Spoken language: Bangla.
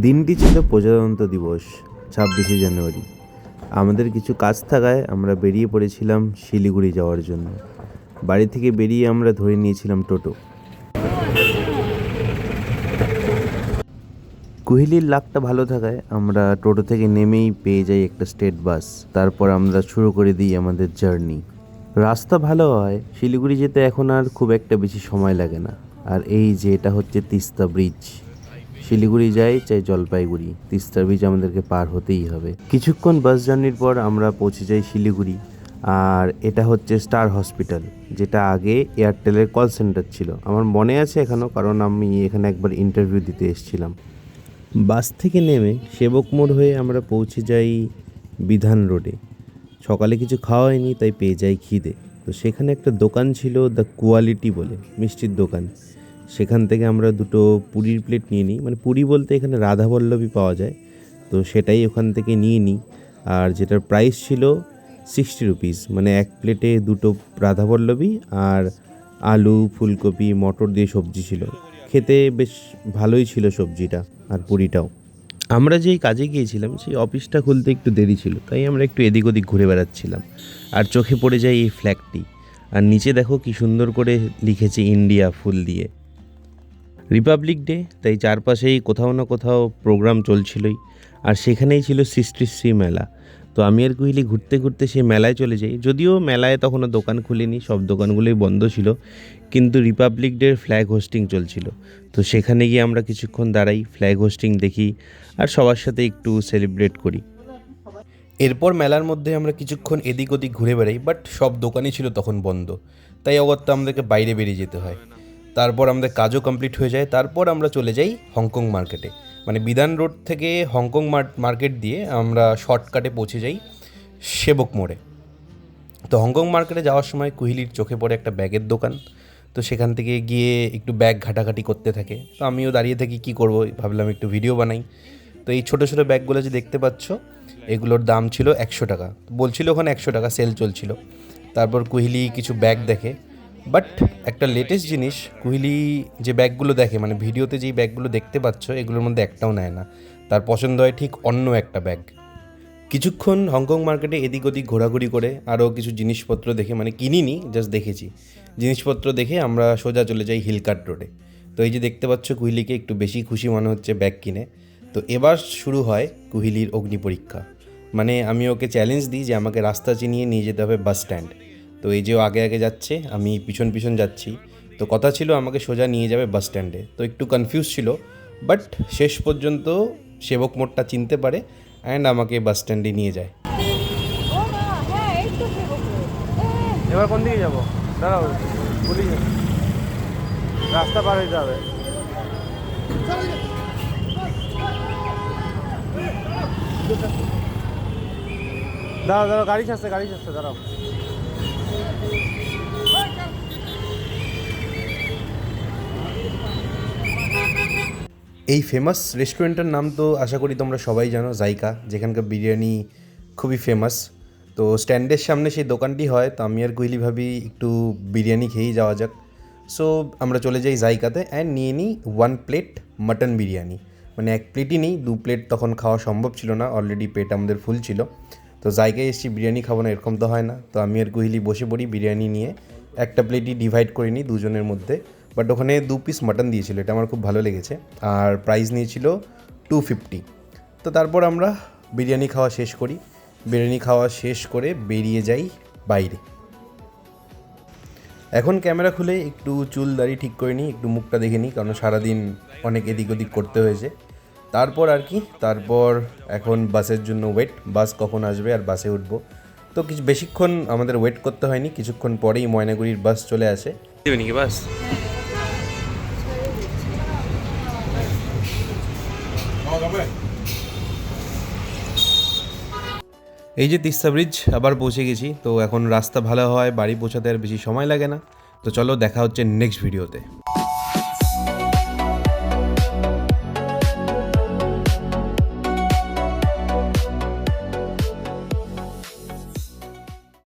দিনটি ছিল প্রজাতন্ত্র দিবস 26শে জানুয়ারি। আমাদের কিছু কাজ থাকায় আমরা বেরিয়ে পড়েছিলাম শিলিগুড়ি যাওয়ার জন্য। বাড়ি থেকে বেরিয়ে আমরা ধরে নিয়েছিলাম টোটো। কুহিলির লাকটা ভালো থাকায় আমরা টোটো থেকে নেমেই পেয়ে যাই একটা স্টেট বাস। তারপর আমরা শুরু করে দিই আমাদের জার্নি। রাস্তা ভালো হয় শিলিগুড়ি যেতে এখন আর খুব একটা বেশি সময় লাগে না। আর এই যে এটা হচ্ছে তিস্তা ব্রিজ। শিলিগুড়ি যাই চাই জলপাইগুড়ি, তিস্তা ব্রিজ আমাদেরকে পার হতেই হবে। কিছুক্ষণ বাস জার্নির পর আমরা পৌঁছে যাই শিলিগুড়ি। আর এটা হচ্ছে স্টার হসপিটাল, যেটা আগে এয়ারটেলের কল সেন্টার ছিল। আমার মনে আছে এখনও, কারণ আমি এখানে একবার ইন্টারভিউ দিতে এসেছিলাম। বাস থেকে নেমে সেবক মোড় হয়ে আমরা পৌঁছে যাই বিধান রোডে। সকালে কিছু খাওয়া হয়নি, তাই পেয়ে যাই খিদে। তো সেখানে একটা দোকান ছিল, দ্য কোয়ালিটি বলে, মিষ্টির দোকান। সেখান থেকে আমরা দুটো পুরীর প্লেট নিয়ে নিই। মানে পুরি বলতে এখানে রাধাবল্লভী পাওয়া যায়, তো সেটাই ওখান থেকে নিয়ে নিই। আর যেটার প্রাইস ছিল 60 রুপিস, মানে এক প্লেটে দুটো রাধাবল্লভী আর আলু, ফুলকপি, মটর দিয়ে সবজি ছিল। খেতে বেশ ভালোই ছিল সবজিটা আর পুরিটাও। আমরা যেই কাজে গিয়েছিলাম সেই অফিসটা খুলতে একটু দেরি ছিল, তাই আমরা একটু এদিক ওদিক ঘুরে বেড়াচ্ছিলাম। আর চোখে পড়ে যায় এই ফ্ল্যাগটি। আর নিচে দেখো কি সুন্দর করে লিখেছে ইন্ডিয়া ফুল দিয়ে। রিপাবলিক ডে, তাই চারপাশেই কোথাও না কোথাও প্রোগ্রাম চলছিলই। আর সেখানেই ছিল শ্রী মেলা। তো আমি আর কুহিলি ঘুরতে ঘুরতে সেই মেলায় চলে যাই। যদিও মেলায় তখনও দোকান খুলেনি, সব দোকানগুলোই বন্ধ ছিল, কিন্তু রিপাবলিক ডের ফ্ল্যাগ হোস্টিং চলছিল। তো সেখানে গিয়ে আমরা কিছুক্ষণ দাঁড়াই, ফ্ল্যাগ হোস্টিং দেখি আর সবার সাথে একটু সেলিব্রেট করি। এরপর মেলার মধ্যে আমরা কিছুক্ষণ এদিক ওদিক ঘুরে বেড়াই, বাট সব দোকানই ছিল তখন বন্ধ, তাই অগত্যা আমাদেরকে বাইরে বেরিয়ে যেতে হয়। তারপর আমাদের কাজও কমপ্লিট হয়ে যায়। তারপর আমরা চলে যাই হংকং মার্কেটে। মানে বিধান রোড থেকে হংকং মার্কেট দিয়ে আমরা শর্টকাটে পৌঁছে যাই সেবক মোড়ে। তো হংকং মার্কেটে যাওয়ার সময় কুহিলির চোখে পড়ে একটা ব্যাগের দোকান। তো সেখান থেকে গিয়ে একটু ব্যাগ ঘাটাঘাটি করতে থাকে। তো আমিও দাঁড়িয়ে থাকি, কী করবো, ভাবলাম একটু ভিডিও বানাই। তো এই ছোটো ছোটো ব্যাগগুলো যে দেখতে পাচ্ছ, এগুলোর দাম ছিল 100 টাকা। বলছিল ওখানে 100 টাকা সেল চলছিল। তারপর কুহিলি কিছু ব্যাগ দেখে, বাট একটা লেটেস্ট জিনিস, কুহিলি যে ব্যাগগুলো দেখে, মানে ভিডিওতে যেই ব্যাগগুলো দেখতে পাচ্ছ, এগুলোর মধ্যে একটাও নেয় না। তার পছন্দ হয় ঠিক অন্য একটা ব্যাগ। কিছুক্ষণ হংকং মার্কেটে এদিক ওদিক ঘোরাঘুরি করে আরও কিছু জিনিসপত্র দেখে, মানে কিনিনি, জাস্ট দেখেছি, জিনিসপত্র দেখে আমরা সোজা চলে যাই হিলকার্ট রোডে। তো এই যে দেখতে পাচ্ছ, কুহিলিকে একটু বেশি খুশি মনে হচ্ছে ব্যাগ কিনে। তো এবার শুরু হয় কুহিলির অগ্নি পরীক্ষা। মানে আমি ওকে চ্যালেঞ্জ দিই যে আমাকে রাস্তা চিনিয়ে নিয়ে যেতে হবে বাস স্ট্যান্ড। তো এই যে ও আগে আগে যাচ্ছে, আমি পিছন পিছন যাচ্ছি। তো কথা ছিল আমাকে সোজা নিয়ে যাবে বাস স্ট্যান্ডে। তো একটু কনফিউজ ছিল, বাট শেষ পর্যন্ত সেবক মোড়টা চিনতে পারে অ্যান্ড আমাকে বাস স্ট্যান্ডে নিয়ে যায়। এবার কোন দিকে যাবো? দাঁড়াও, বলি, রাস্তা পার হইতে হবে। দাঁড়াও দাঁড়াও, গাড়ি ছাড়ছে দাঁড়াও। এই ফেমাস রেস্টুরেন্টের নাম তো আশা করি তোমরা সবাই জানো, জাইকা, যেখানকার বিরিয়ানি খুবই ফেমাস। তো স্ট্যান্ডের সামনে সেই দোকানটি হয়। তো আমি আর কুহিলি ভাবি একটু বিরিয়ানি খেয়েই যাওয়া যাক। সো আমরা চলে যাই জাইকাতে অ্যান্ড নিয়ে নিই 1 প্লেট মাটন বিরিয়ানি। মানে 1 প্লেটই নিই, 2 প্লেট তখন খাওয়া সম্ভব ছিল না, অলরেডি পেট আমাদের ফুল ছিল। তো জায়গায় এসেছি, বিরিয়ানি খাবো না এরকম তো হয় না। তো আমি আর কুহিলি বসে পড়ি বিরিয়ানি নিয়ে। একটা প্লেটই ডিভাইড করে নিই দুজনের মধ্যে। বাট ওখানে 2 পিস মাটন দিয়েছিল, এটা আমার খুব ভালো লেগেছে। আর প্রাইস নিয়েছিল 250। তো তারপর আমরা বিরিয়ানি খাওয়া শেষ করি। বিরিয়ানি খাওয়া শেষ করে বেরিয়ে যাই বাইরে। এখন ক্যামেরা খুলে একটু চুল দাড়ি ঠিক করে নিই, একটু মুখটা দেখে নিই, কারণ সারাদিন অনেক এদিক ওদিক করতে হয়েছে। তারপর আর কি, তারপর এখন বাসের জন্য ওয়েট, বাস কখন আসবে আর বাসে উঠবো। তো কিছু বেশিক্ষণ আমাদের ওয়েট করতে হয়নি, কিছুক্ষণ পরেই ময়নাগুড়ির বাস চলে আসে। দেবে নাকি বাস? এই যে তিস্তা ব্রিজ, আবার পৌঁছে গেছি। তো এখন রাস্তা ভালো হয়, বাড়ি পৌঁছাতে আর বেশি সময় লাগে না। তো চলো, দেখা হচ্ছে নেক্সট ভিডিওতে।